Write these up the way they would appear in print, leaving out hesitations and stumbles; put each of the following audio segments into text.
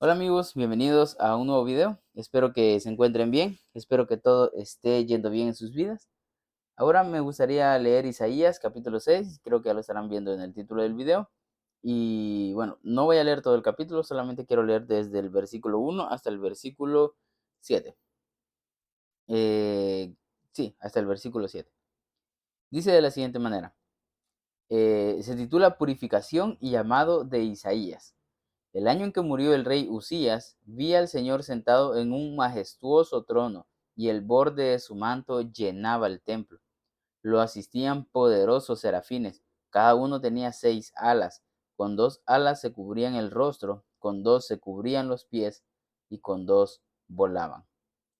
Hola amigos, bienvenidos a un nuevo video. Espero que se encuentren bien, espero que todo esté yendo bien en sus vidas. Ahora me gustaría leer Isaías capítulo 6, creo que ya lo estarán viendo en el título del video. Y bueno, no voy a leer todo el capítulo, solamente quiero leer desde el versículo 1 hasta el versículo 7. Eh, sí, hasta el versículo 7. Dice de la siguiente manera, se titula Purificación y llamado de Isaías. El año en que murió el rey Usías, vi al Señor sentado en un majestuoso trono, y el borde de su manto llenaba el templo. Lo asistían poderosos serafines, cada uno tenía 6 alas, con 2 alas se cubrían el rostro, con 2 se cubrían los pies, y con 2 volaban.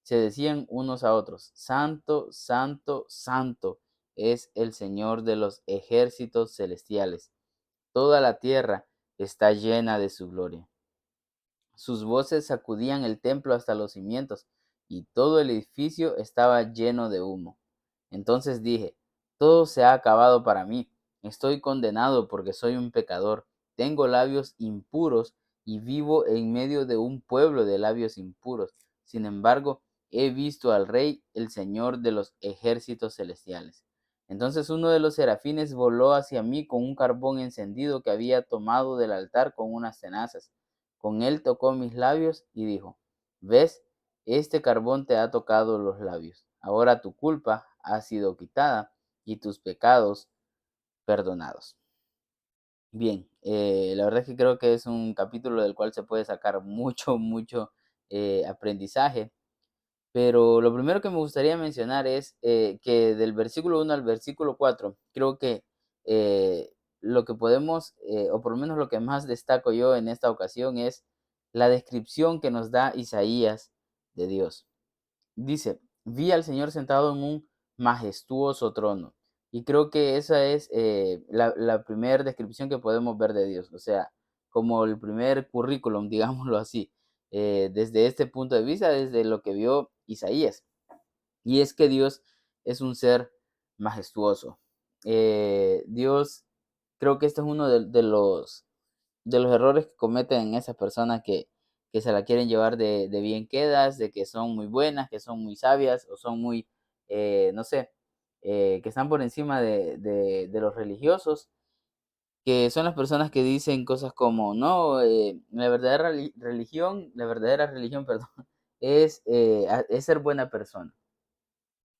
Se decían unos a otros, Santo, Santo, Santo es el Señor de los ejércitos celestiales. Toda la tierra está llena de su gloria. Sus voces sacudían el templo hasta los cimientos, y todo el edificio estaba lleno de humo. Entonces dije, todo se ha acabado para mí. Estoy condenado porque soy un pecador. Tengo labios impuros y vivo en medio de un pueblo de labios impuros. Sin embargo, he visto al Rey, el Señor de los ejércitos celestiales. Entonces uno de los serafines voló hacia mí con un carbón encendido que había tomado del altar con unas tenazas. Con él tocó mis labios y dijo, ¿ves? Este carbón te ha tocado los labios. Ahora tu culpa ha sido quitada y tus pecados perdonados. Bien, la verdad es que creo que es un capítulo del cual se puede sacar mucho aprendizaje. Pero lo primero que me gustaría mencionar es que del versículo 1 al versículo 4, creo que lo que podemos, o por lo menos lo que más destaco yo en esta ocasión, es la descripción que nos da Isaías de Dios. Dice, vi al Señor sentado en un majestuoso trono. Y creo que esa es la primera descripción que podemos ver de Dios. O sea, como el primer currículum, digámoslo así, desde este punto de vista, desde lo que vio Isaías. Y es que Dios es un ser majestuoso. Dios, creo que este es uno de los errores que cometen esas personas que se la quieren llevar de bien quedas, de que son muy buenas, que son muy sabias o son muy, no sé, que están por encima de los religiosos, que son las personas que dicen cosas como, no, la verdadera religión, perdón, es ser buena persona.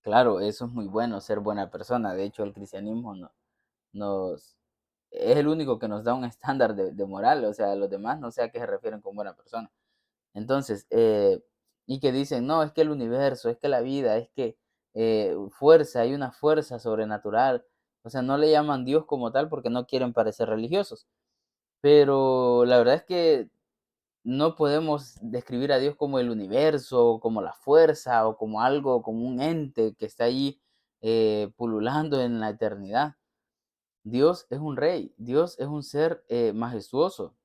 Claro, eso es muy bueno, ser buena persona. De hecho, el cristianismo nos es el único que nos da un estándar de moral, o sea, los demás no sé a qué se refieren con buena persona. Entonces, y que dicen, no, es que el universo, es que la vida, es que fuerza, hay una fuerza sobrenatural. O sea, no le llaman Dios como tal porque no quieren parecer religiosos. Pero la verdad es que no podemos describir a Dios como el universo, como la fuerza o como algo, como un ente que está ahí pululando en la eternidad. Dios es un rey, Dios es un ser majestuoso.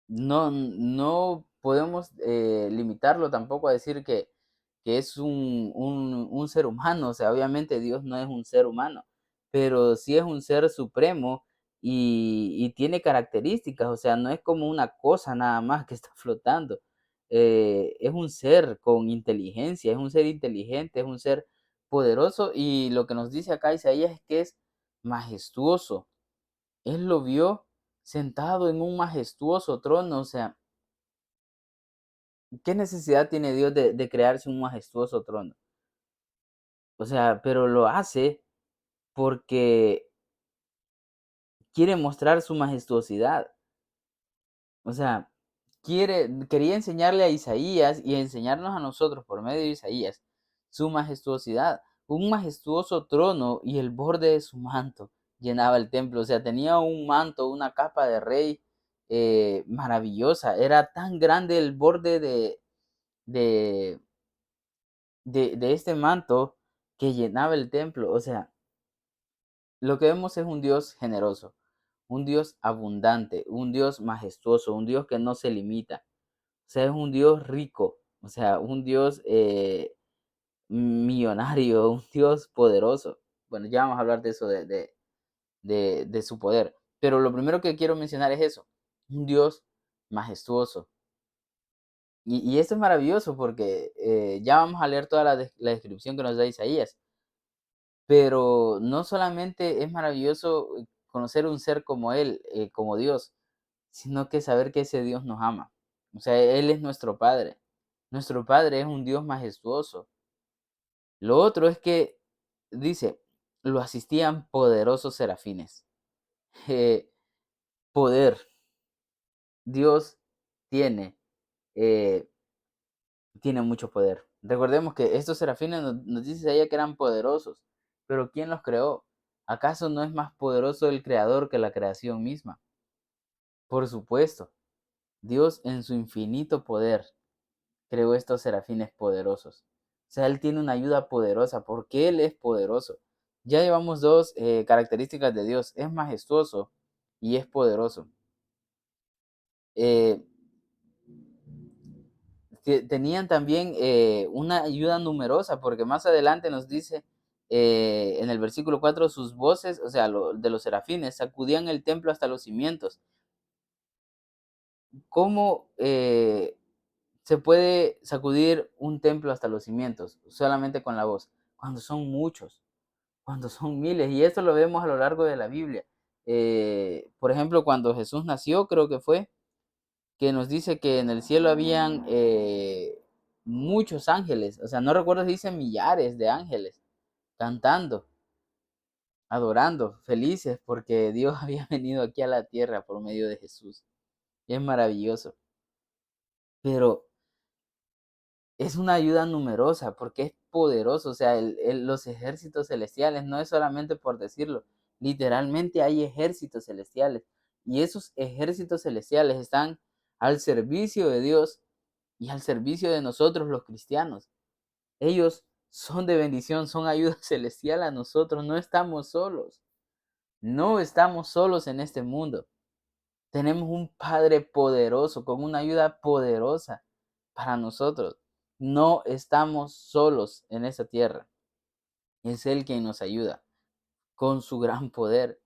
No podemos limitarlo tampoco a decir que es un ser humano. O sea, obviamente Dios no es un ser humano, pero sí es un ser supremo y tiene características. O sea, no es como una cosa nada más que está flotando. Es un ser con inteligencia, es un ser inteligente, es un ser poderoso, y lo que nos dice acá Isaías es que es majestuoso. Él lo vio sentado en un majestuoso trono. O sea, ¿qué necesidad tiene Dios de crearse un majestuoso trono? O sea, pero lo hace porque quiere mostrar su majestuosidad. O sea, quería enseñarle a Isaías y enseñarnos a nosotros por medio de Isaías su majestuosidad. Un majestuoso trono y el borde de su manto llenaba el templo. O sea, tenía un manto, una capa de rey maravillosa. Era tan grande el borde de, de este manto que llenaba el templo. O sea, lo que vemos es un Dios generoso, un Dios abundante, un Dios majestuoso, un Dios que no se limita. O sea, es un Dios rico, o sea, un Dios millonario, un Dios poderoso. Bueno, ya vamos a hablar de eso, de su poder. Pero lo primero que quiero mencionar es eso, un Dios majestuoso. Y esto es maravilloso porque ya vamos a leer toda la descripción que nos da Isaías. Pero no solamente es maravilloso conocer un ser como Él, como Dios, sino que saber que ese Dios nos ama. O sea, Él es nuestro Padre. Nuestro Padre es un Dios majestuoso. Lo otro es que, dice, lo asistían poderosos serafines. Eh, poder. Dios tiene, eh, tiene mucho poder. Recordemos que estos serafines nos dice ella que eran poderosos, pero ¿quién los creó? ¿Acaso no es más poderoso el creador que la creación misma? Por supuesto, Dios en su infinito poder creó estos serafines poderosos. O sea, Él tiene una ayuda poderosa porque Él es poderoso. Ya llevamos dos características de Dios. Es majestuoso y es poderoso. Eh, tenían también una ayuda numerosa, porque más adelante nos dice en el versículo 4, sus voces, o sea, de los serafines, sacudían el templo hasta los cimientos. ¿Cómo se puede sacudir un templo hasta los cimientos? Solamente con la voz, cuando son muchos, cuando son miles, y esto lo vemos a lo largo de la Biblia. Por ejemplo, cuando Jesús nació, creo que fue, que nos dice que en el cielo habían muchos ángeles, o sea, no recuerdo si dice millares de ángeles, cantando, adorando, felices porque Dios había venido aquí a la tierra por medio de Jesús. Y es maravilloso, pero es una ayuda numerosa porque es poderoso, o sea, los ejércitos celestiales, no es solamente por decirlo, literalmente hay ejércitos celestiales y esos ejércitos celestiales están al servicio de Dios y al servicio de nosotros los cristianos. Ellos son de bendición, son ayuda celestial a nosotros, no estamos solos, no estamos solos en este mundo. Tenemos un Padre poderoso, con una ayuda poderosa para nosotros. No estamos solos en esta tierra. Es Él quien nos ayuda con su gran poder.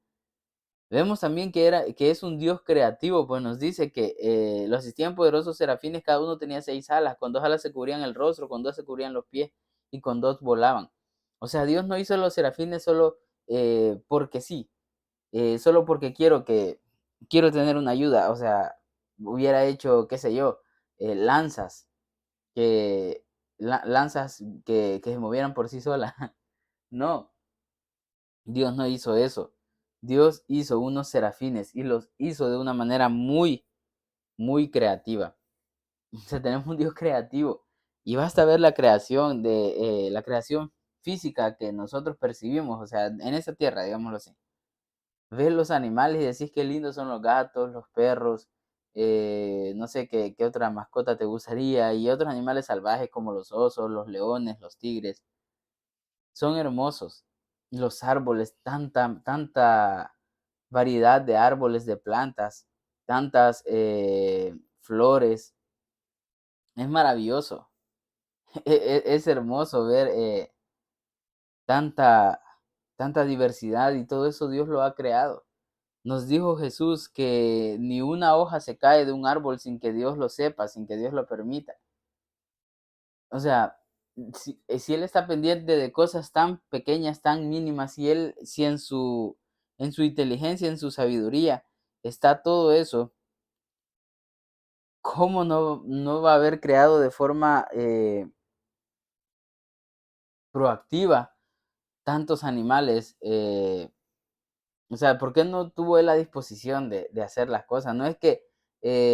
Vemos también que es un Dios creativo, pues nos dice que los asistían poderosos serafines, cada uno tenía 6 alas, con 2 alas se cubrían el rostro, con 2 se cubrían los pies y con 2 volaban. O sea, Dios no hizo los serafines solo porque sí, solo porque quiero tener una ayuda, o sea, hubiera hecho, qué sé yo, lanzas, que, lanzas que se movieran por sí solas. No, Dios no hizo eso. Dios hizo unos serafines y los hizo de una manera muy, muy creativa. O sea, tenemos un Dios creativo y basta ver la creación la creación física que nosotros percibimos, o sea, en esta tierra, digámoslo así. Ves los animales y decís qué lindos son los gatos, los perros, no sé qué otra mascota te gustaría, y otros animales salvajes como los osos, los leones, los tigres, son hermosos. Y los árboles, tanta variedad de árboles, de plantas, tantas flores, es maravilloso. Es hermoso ver tanta, tanta diversidad y todo eso Dios lo ha creado. Nos dijo Jesús que ni una hoja se cae de un árbol sin que Dios lo sepa, sin que Dios lo permita. O sea, si Él está pendiente de cosas tan pequeñas, tan mínimas, si en su inteligencia, en su sabiduría está todo eso, ¿cómo no va a haber creado de forma proactiva tantos animales? O sea, ¿por qué no tuvo él la disposición de hacer las cosas? No es que,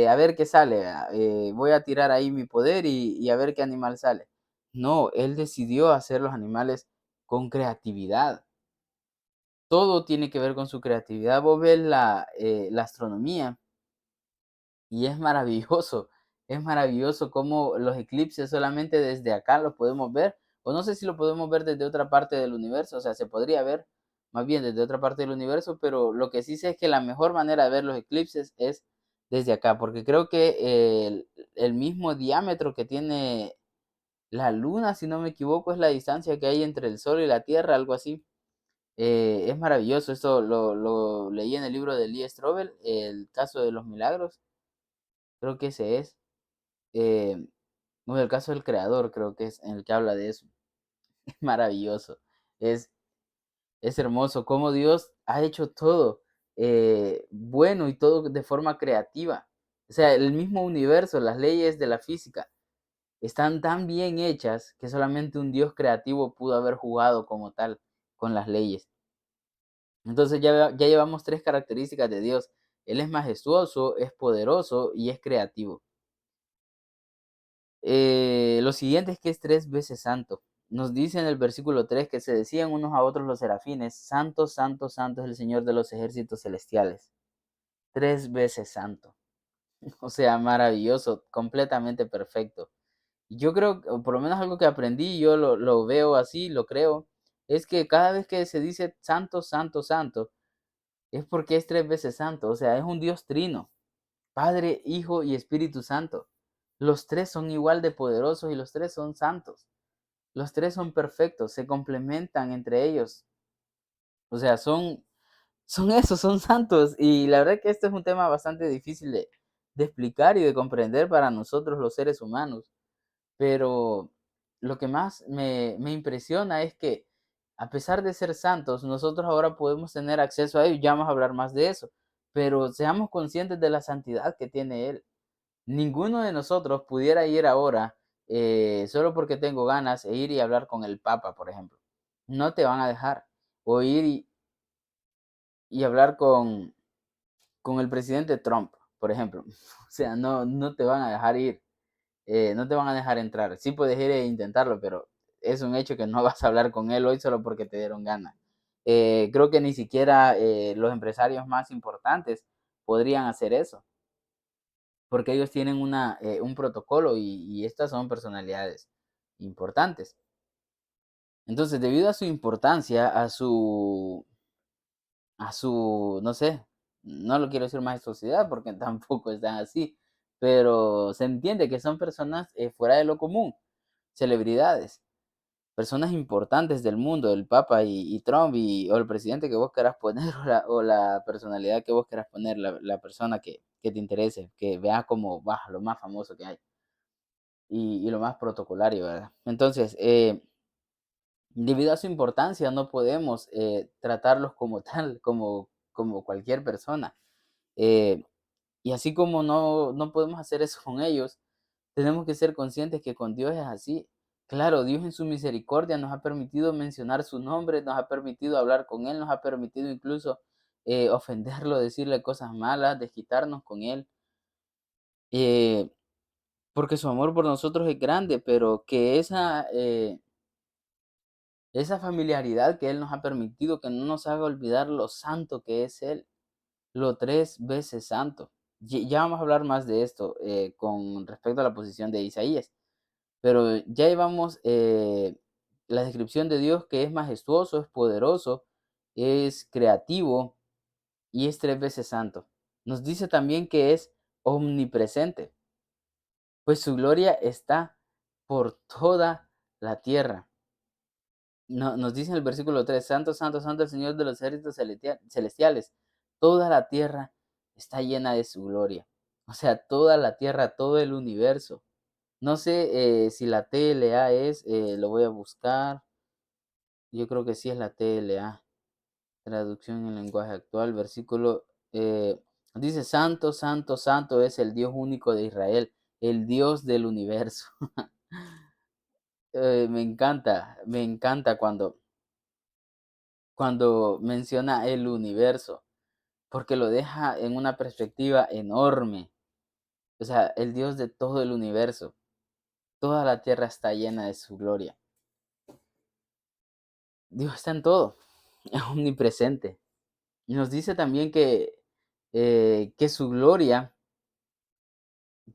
a ver qué sale, voy a tirar ahí mi poder y a ver qué animal sale. No, él decidió hacer los animales con creatividad. Todo tiene que ver con su creatividad. Vos ves la astronomía y es maravilloso cómo los eclipses solamente desde acá los podemos ver, o no sé si lo podemos ver desde otra parte del universo, o sea, se podría ver más bien desde otra parte del universo, pero lo que sí sé es que la mejor manera de ver los eclipses es desde acá, porque creo que el mismo diámetro que tiene la luna, si no me equivoco, es la distancia que hay entre el sol y la tierra, algo así. Es maravilloso, esto lo leí en el libro de Lee Strobel, El caso de los milagros, creo que ese es. Bueno, el caso del creador creo que es en el que habla de eso. Es maravilloso. Es, es hermoso cómo Dios ha hecho todo bueno y todo de forma creativa. O sea, el mismo universo, las leyes de la física, están tan bien hechas que solamente un Dios creativo pudo haber jugado como tal con las leyes. Entonces ya llevamos tres características de Dios. Él es majestuoso, es poderoso y es creativo. Lo siguiente es que es tres veces santo. Nos dice en el versículo 3 que se decían unos a otros los serafines, Santo, Santo, Santo es el Señor de los ejércitos celestiales. Tres veces santo. O sea, maravilloso, completamente perfecto. Yo creo, o por lo menos algo que aprendí, yo lo veo así, lo creo, es que cada vez que se dice santo, santo, santo, es porque es tres veces santo. O sea, es un Dios trino, Padre, Hijo y Espíritu Santo. Los tres son igual de poderosos y los tres son santos. Los tres son perfectos, se complementan entre ellos. O sea, son esos, son santos. Y la verdad que este es un tema bastante difícil de explicar y de comprender para nosotros los seres humanos. Pero lo que más me impresiona es que a pesar de ser santos, nosotros ahora podemos tener acceso a ellos. Ya vamos a hablar más de eso. Pero seamos conscientes de la santidad que tiene Él. Ninguno de nosotros pudiera ir ahora, solo porque tengo ganas, e ir y hablar con el Papa, por ejemplo. No te van a dejar. O ir y hablar con el presidente Trump, por ejemplo. O sea, no te van a dejar ir. No te van a dejar entrar. Sí puedes ir e intentarlo, pero es un hecho que no vas a hablar con él hoy solo porque te dieron ganas. Creo que ni siquiera los empresarios más importantes podrían hacer eso, porque ellos tienen un protocolo y estas son personalidades importantes. Entonces, debido a su importancia, no sé, no lo quiero decir majestuosidad porque tampoco están así, pero se entiende que son personas fuera de lo común, celebridades, personas importantes del mundo, el Papa y Trump o el presidente que vos querás poner o la personalidad que vos querás poner, la persona que te interese, que veas como lo más famoso que hay y lo más protocolario, ¿verdad? Entonces, debido a su importancia, no podemos tratarlos como tal, como cualquier persona. Eh, y así como no podemos hacer eso con ellos, tenemos que ser conscientes que con Dios es así. Claro, Dios en su misericordia nos ha permitido mencionar su nombre, nos ha permitido hablar con Él, nos ha permitido incluso ofenderlo, decirle cosas malas, desquitarnos con Él, eh, porque su amor por nosotros es grande, pero que esa familiaridad que Él nos ha permitido, que no nos haga olvidar lo santo que es Él, lo tres veces santo. Ya vamos a hablar más de esto con respecto a la posición de Isaías. Pero ya llevamos la descripción de Dios, que es majestuoso, es poderoso, es creativo y es tres veces santo. Nos dice también que es omnipresente, pues su gloria está por toda la tierra. Nos dice en el versículo 3: Santo, Santo, Santo, el Señor de los ejércitos celestiales. Toda la tierra está llena de su gloria. O sea, toda la tierra, todo el universo. No sé si la TLA es, lo voy a buscar. Yo creo que sí es la TLA. Traducción en lenguaje actual, versículo. Dice: Santo, Santo, Santo es el Dios único de Israel, el Dios del universo. Me encanta cuando menciona el universo, porque lo deja en una perspectiva enorme. O sea, el Dios de todo el universo. Toda la tierra está llena de su gloria. Dios está en todo, es omnipresente. Y nos dice también que su gloria,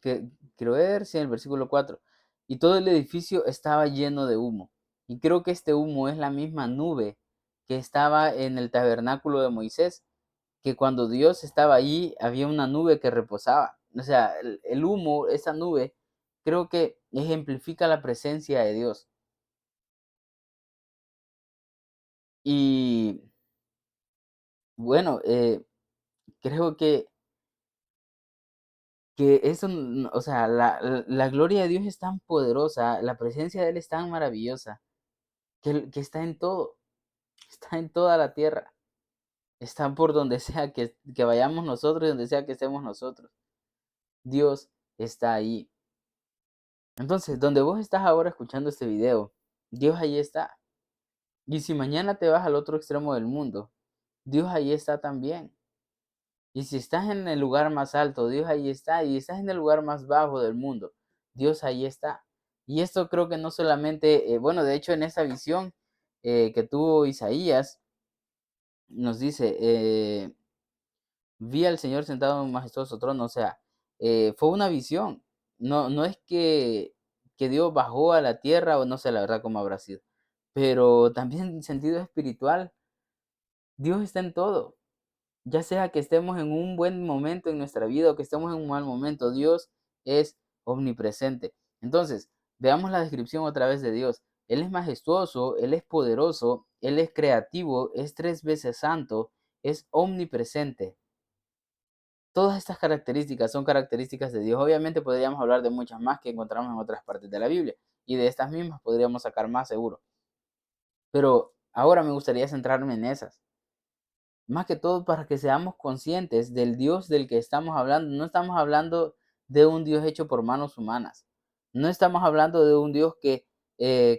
que quiero ver si en el versículo 4, y todo el edificio estaba lleno de humo. Y creo que este humo es la misma nube que estaba en el tabernáculo de Moisés, que cuando Dios estaba allí había una nube que reposaba. O sea, el humo, esa nube, creo que ejemplifica la presencia de Dios. Y bueno, creo que eso, o sea, la gloria de Dios es tan poderosa, la presencia de Él es tan maravillosa, que está en todo, está en toda la tierra, está por donde sea que vayamos nosotros y donde sea que estemos nosotros. Dios está ahí. Entonces, donde vos estás ahora escuchando este video, Dios ahí está. Y si mañana te vas al otro extremo del mundo, Dios ahí está también. Y si estás en el lugar más alto, Dios ahí está. Y estás en el lugar más bajo del mundo, Dios ahí está. Y esto creo que no solamente, bueno, de hecho en esa visión que tuvo Isaías, nos dice, vi al Señor sentado en un majestuoso trono, o sea, fue una visión. No es que Dios bajó a la tierra, o no sé la verdad cómo habrá sido, pero también en sentido espiritual, Dios está en todo. Ya sea que estemos en un buen momento en nuestra vida o que estemos en un mal momento, Dios es omnipresente. Entonces, veamos la descripción otra vez de Dios. Él es majestuoso, Él es poderoso, Él es creativo, es 3 veces santo, es omnipresente. Todas estas características son características de Dios. Obviamente podríamos hablar de muchas más que encontramos en otras partes de la Biblia, y de estas mismas podríamos sacar más seguro. Pero ahora me gustaría centrarme en esas. Más que todo para que seamos conscientes del Dios del que estamos hablando. No estamos hablando de un Dios hecho por manos humanas. No estamos hablando de un Dios que,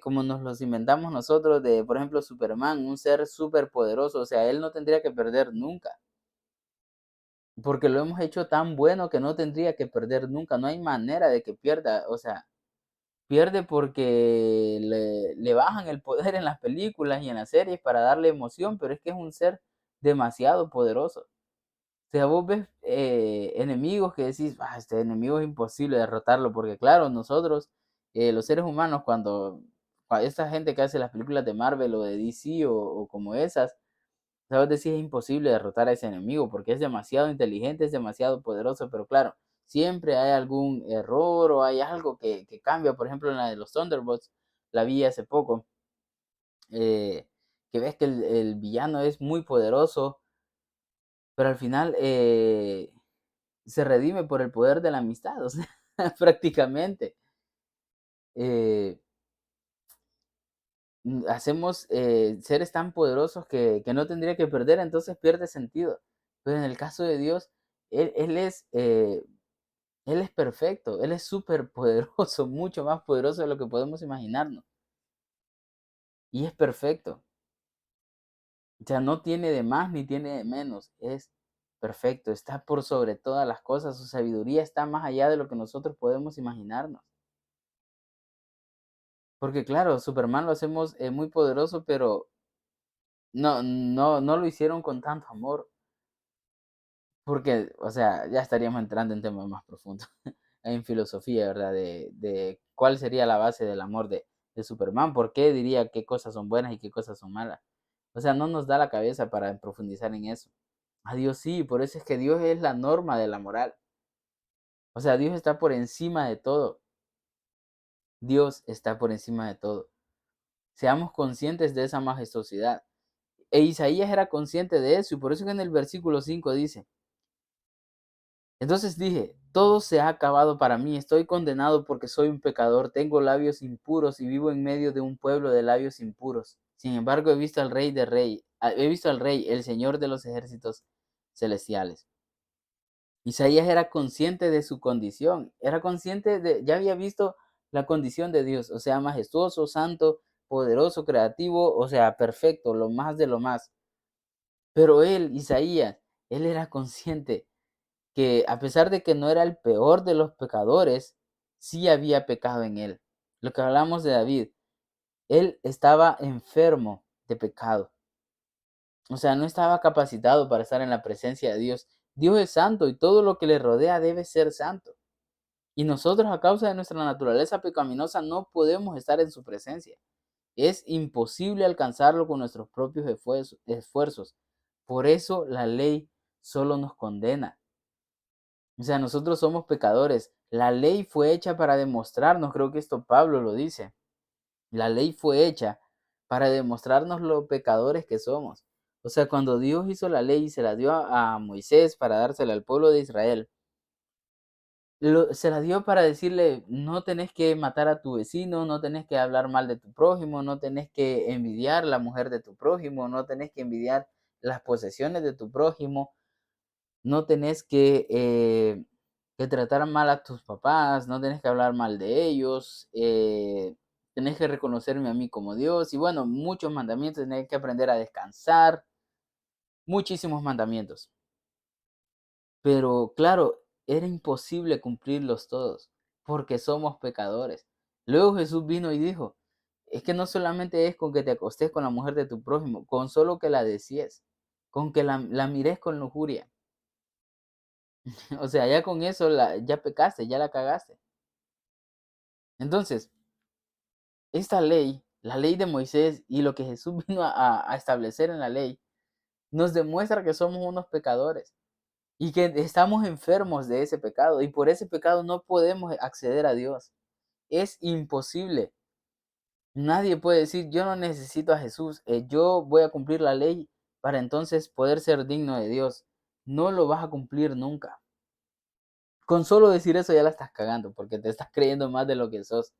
como nos los inventamos nosotros, de, por ejemplo, Superman, un ser súper poderoso. O sea, él no tendría que perder nunca. Porque lo hemos hecho tan bueno que no tendría que perder nunca. No hay manera de que pierda. O sea, pierde porque le bajan el poder en las películas y en las series para darle emoción, pero es que es un ser demasiado poderoso. O sea, vos ves enemigos que decís, este enemigo es imposible derrotarlo, porque claro, nosotros, los seres humanos, cuando esta gente que hace las películas de Marvel o de DC o como esas, sabes decir es imposible derrotar a ese enemigo porque es demasiado inteligente, es demasiado poderoso, pero claro, siempre hay algún error o hay algo que cambia. Por ejemplo, en la de los Thunderbolts, la vi hace poco, eh, que ves que el villano es muy poderoso, pero al final se redime por el poder de la amistad, o sea, prácticamente. Eh, hacemos seres tan poderosos que no tendría que perder, entonces pierde sentido. Pero en el caso de Dios, Él es perfecto, Él es súper poderoso, mucho más poderoso de lo que podemos imaginarnos. Y es perfecto. O sea, no tiene de más ni tiene de menos, es perfecto, está por sobre todas las cosas, su sabiduría está más allá de lo que nosotros podemos imaginarnos. Porque claro, Superman lo hacemos muy poderoso, pero no lo hicieron con tanto amor. Porque, o sea, ya estaríamos entrando en temas más profundos, en filosofía, ¿verdad? De cuál sería la base del amor de Superman, por qué diría qué cosas son buenas y qué cosas son malas. O sea, no nos da la cabeza para profundizar en eso. A Dios sí, por eso es que Dios es la norma de la moral. O sea, Dios está por encima de todo. Dios está por encima de todo. Seamos conscientes de esa majestuosidad. E Isaías era consciente de eso, y por eso que en el versículo 5 dice, entonces dije, todo se ha acabado para mí, estoy condenado porque soy un pecador, tengo labios impuros y vivo en medio de un pueblo de labios impuros. Sin embargo, he visto al he visto al Rey, el Señor de los ejércitos celestiales. Isaías era consciente de su condición, era consciente ya había visto la condición de Dios, o sea, majestuoso, santo, poderoso, creativo, o sea, perfecto, lo más de lo más. Pero él, Isaías, él era consciente que a pesar de que no era el peor de los pecadores, sí había pecado en él. Lo que hablamos de David, él estaba enfermo de pecado. O sea, no estaba capacitado para estar en la presencia de Dios. Dios es santo y todo lo que le rodea debe ser santo. Y nosotros, a causa de nuestra naturaleza pecaminosa, no podemos estar en su presencia. Es imposible alcanzarlo con nuestros propios esfuerzos. Por eso la ley solo nos condena. O sea, nosotros somos pecadores. La ley fue hecha para demostrarnos, creo que esto Pablo lo dice. La ley fue hecha para demostrarnos lo pecadores que somos. O sea, cuando Dios hizo la ley y se la dio a Moisés para dársela al pueblo de Israel, se la dio para decirle, no tenés que matar a tu vecino, no tenés que hablar mal de tu prójimo, no tenés que envidiar la mujer de tu prójimo, no tenés que envidiar las posesiones de tu prójimo, no tenés que tratar mal a tus papás, no tenés que hablar mal de ellos, tenés que reconocerme a mí como Dios y bueno, muchos mandamientos, tenés que aprender a descansar, muchísimos mandamientos. Pero claro, era imposible cumplirlos todos, porque somos pecadores. Luego Jesús vino y dijo, es que no solamente es con que te acostes con la mujer de tu prójimo, con solo que la desees, con que la mires con lujuria. O sea, ya con eso ya pecaste, ya la cagaste. Entonces, esta ley, la ley de Moisés y lo que Jesús vino a establecer en la ley, nos demuestra que somos unos pecadores y que estamos enfermos de ese pecado y por ese pecado no podemos acceder a Dios. Es imposible. Nadie puede decir, yo no necesito a Jesús, yo voy a cumplir la ley para entonces poder ser digno de Dios. No lo vas a cumplir nunca. Con solo decir eso ya la estás cagando porque te estás creyendo más de lo que sos.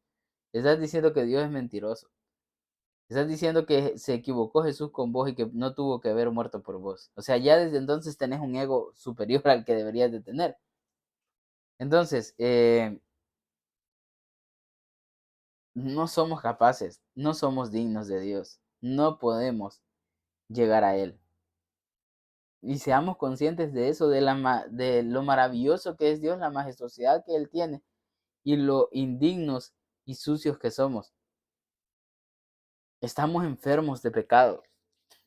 Estás diciendo que Dios es mentiroso. Estás diciendo que se equivocó Jesús con vos y que no tuvo que haber muerto por vos. O sea, ya desde entonces tenés un ego superior al que deberías de tener. Entonces, no somos capaces, no somos dignos de Dios, no podemos llegar a Él. Y seamos conscientes de eso, de lo maravilloso que es Dios, la majestuosidad que Él tiene y lo indignos y sucios que somos. Estamos enfermos de pecado.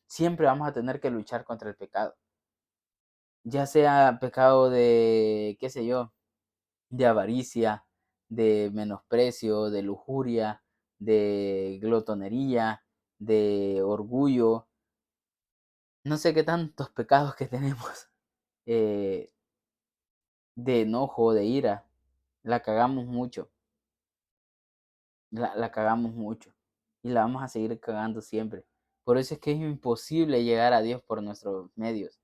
Siempre vamos a tener que luchar contra el pecado. Ya sea pecado de, qué sé yo, de avaricia, de menosprecio, de lujuria, de glotonería, de orgullo, no sé qué tantos pecados que tenemos, eh, de enojo, de ira, la cagamos mucho, la cagamos mucho y la vamos a seguir cagando siempre. Por eso es que es imposible llegar a Dios por nuestros medios.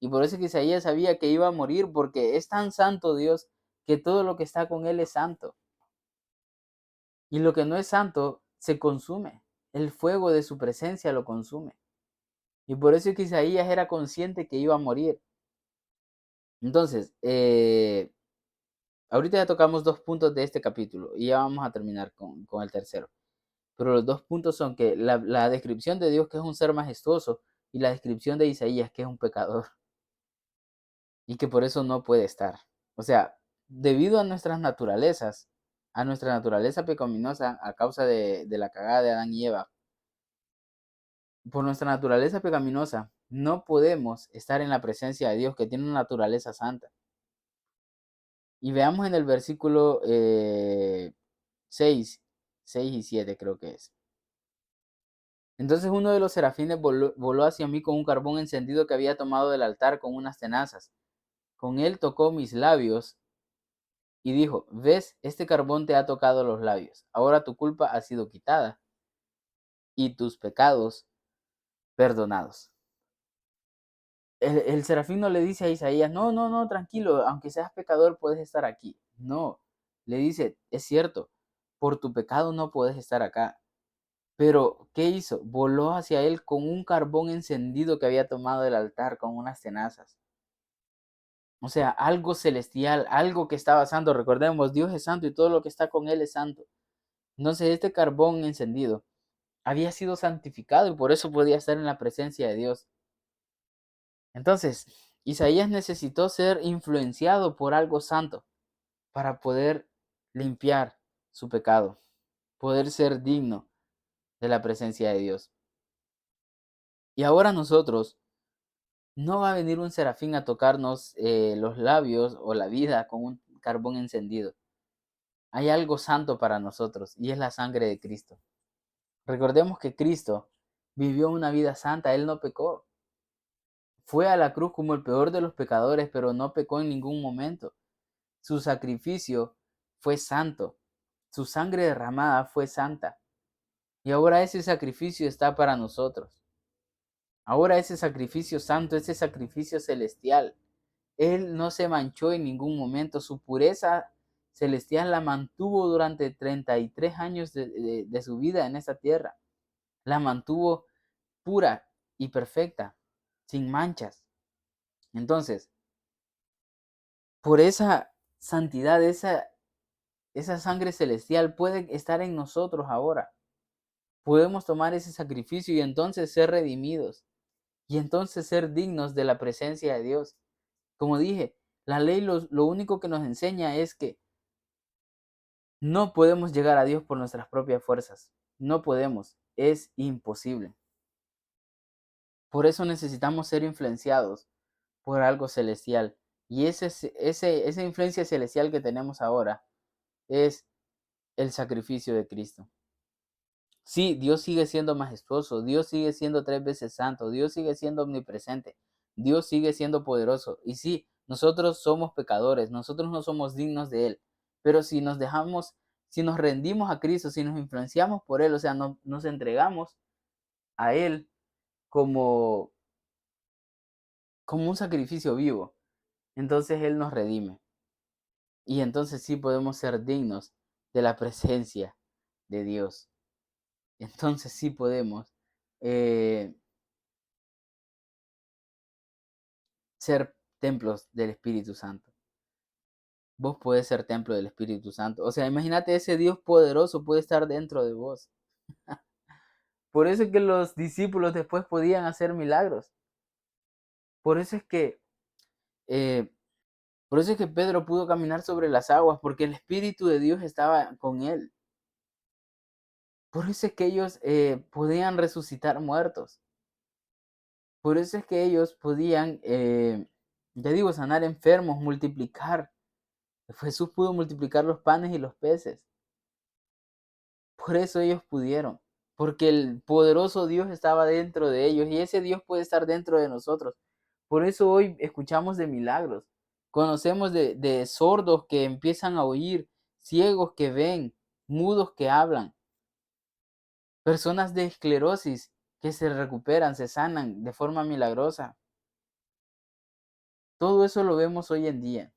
Y por eso es que Isaías sabía que iba a morir porque es tan santo Dios que todo lo que está con Él es santo. Y lo que no es santo se consume. El fuego de su presencia lo consume. Y por eso es que Isaías era consciente que iba a morir. Entonces, ahorita ya tocamos 2 puntos de este capítulo y ya vamos a terminar con el tercero. Pero los 2 puntos son que la descripción de Dios que es un ser majestuoso y la descripción de Isaías que es un pecador y que por eso no puede estar. O sea, debido a nuestras naturalezas, a nuestra naturaleza pecaminosa a causa de la cagada de Adán y Eva, por nuestra naturaleza pecaminosa, no podemos estar en la presencia de Dios que tiene una naturaleza santa. Y veamos en el versículo 6, 6 y 7 creo que es. Entonces uno de los serafines voló hacia mí con un carbón encendido que había tomado del altar con unas tenazas. Con él tocó mis labios y dijo, ves, este carbón te ha tocado los labios. Ahora tu culpa ha sido quitada y tus pecados perdonados. El serafín no le dice a Isaías, no, no, no, tranquilo, aunque seas pecador puedes estar aquí. No, le dice, es cierto, por tu pecado no puedes estar acá. Pero, ¿qué hizo? Voló hacia él con un carbón encendido que había tomado del altar con unas tenazas. O sea, algo celestial, algo que estaba santo. Recordemos, Dios es santo y todo lo que está con él es santo. Entonces, este carbón encendido había sido santificado y por eso podía estar en la presencia de Dios. Entonces, Isaías necesitó ser influenciado por algo santo para poder limpiar su pecado, poder ser digno de la presencia de Dios. Y ahora nosotros, no va a venir un serafín a tocarnos los labios o la vida con un carbón encendido. Hay algo santo para nosotros y es la sangre de Cristo. Recordemos que Cristo vivió una vida santa, Él no pecó. Fue a la cruz como el peor de los pecadores, pero no pecó en ningún momento. Su sacrificio fue santo. Su sangre derramada fue santa. Y ahora ese sacrificio está para nosotros. Ahora ese sacrificio santo, ese sacrificio celestial, Él no se manchó en ningún momento. Su pureza celestial la mantuvo durante 33 años de su vida en esta tierra. La mantuvo pura y perfecta, sin manchas. Entonces, por esa santidad, esa sangre celestial puede estar en nosotros ahora. Podemos tomar ese sacrificio y entonces ser redimidos y entonces ser dignos de la presencia de Dios. Como dije, la ley lo único que nos enseña es que no podemos llegar a Dios por nuestras propias fuerzas. No podemos, es imposible. Por eso necesitamos ser influenciados por algo celestial. Y esa influencia celestial que tenemos ahora es el sacrificio de Cristo. Sí, Dios sigue siendo majestuoso, Dios sigue siendo 3 veces santo, Dios sigue siendo omnipresente, Dios sigue siendo poderoso. Y sí, nosotros somos pecadores, nosotros no somos dignos de Él. Pero si nos dejamos, si nos rendimos a Cristo, si nos influenciamos por Él, o sea, nos entregamos a Él como, como un sacrificio vivo, entonces Él nos redime. Y entonces sí podemos ser dignos de la presencia de Dios. Entonces sí podemos eh, ser templos del Espíritu Santo. Vos podés ser templo del Espíritu Santo. O sea, imagínate, ese Dios poderoso puede estar dentro de vos. Por eso es que los discípulos después podían hacer milagros. Por eso es que, eh, por eso es que Pedro pudo caminar sobre las aguas, porque el Espíritu de Dios estaba con él. Por eso es que ellos podían resucitar muertos. Por eso es que ellos podían, ya digo, sanar enfermos, multiplicar. Jesús pudo multiplicar los panes y los peces. Por eso ellos pudieron, porque el poderoso Dios estaba dentro de ellos y ese Dios puede estar dentro de nosotros. Por eso hoy escuchamos de milagros, conocemos de sordos que empiezan a oír, ciegos que ven, mudos que hablan, personas de esclerosis que se recuperan, se sanan de forma milagrosa. Todo eso lo vemos hoy en día.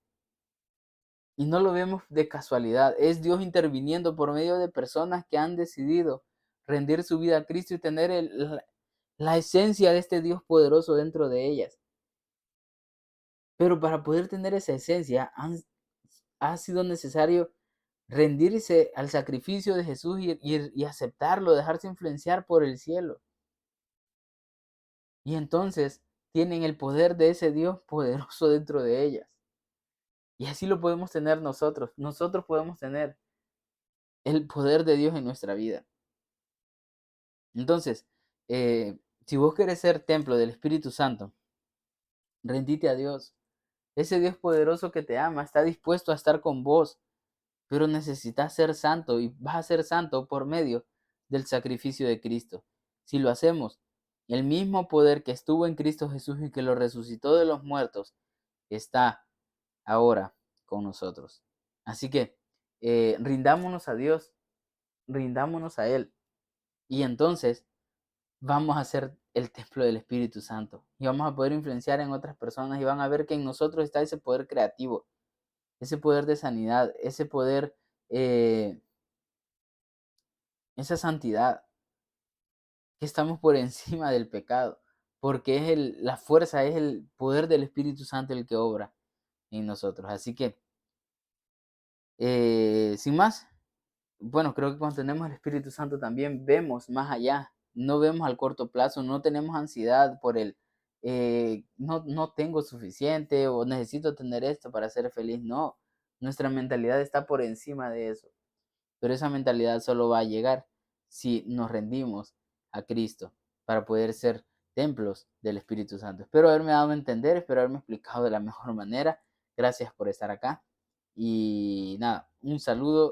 Y no lo vemos de casualidad, es Dios interviniendo por medio de personas que han decidido rendir su vida a Cristo y tener la esencia de este Dios poderoso dentro de ellas. Pero para poder tener esa esencia ha sido necesario rendirse al sacrificio de Jesús y aceptarlo, dejarse influenciar por el cielo. Y entonces tienen el poder de ese Dios poderoso dentro de ellas. Y así lo podemos tener nosotros. Nosotros podemos tener el poder de Dios en nuestra vida. Entonces, si vos querés ser templo del Espíritu Santo, rendite a Dios. Ese Dios poderoso que te ama está dispuesto a estar con vos, pero necesitas ser santo y vas a ser santo por medio del sacrificio de Cristo. Si lo hacemos, el mismo poder que estuvo en Cristo Jesús y que lo resucitó de los muertos está ahora con nosotros. Así que rindámonos a Dios, rindámonos a Él. Y entonces vamos a ser el templo del Espíritu Santo y vamos a poder influenciar en otras personas y van a ver que en nosotros está ese poder creativo, ese poder de sanidad, ese poder, eh, esa santidad, que estamos por encima del pecado, porque es la fuerza, es el poder del Espíritu Santo el que obra en nosotros. Así que, sin más, bueno, creo que cuando tenemos el Espíritu Santo también vemos más allá, no vemos al corto plazo, no tenemos ansiedad por no tengo suficiente o necesito tener esto para ser feliz. No, nuestra mentalidad está por encima de eso, pero esa mentalidad solo va a llegar si nos rendimos a Cristo para poder ser templos del Espíritu Santo. Espero haberme dado a entender, espero haberme explicado de la mejor manera. Gracias por estar acá y nada, un saludo.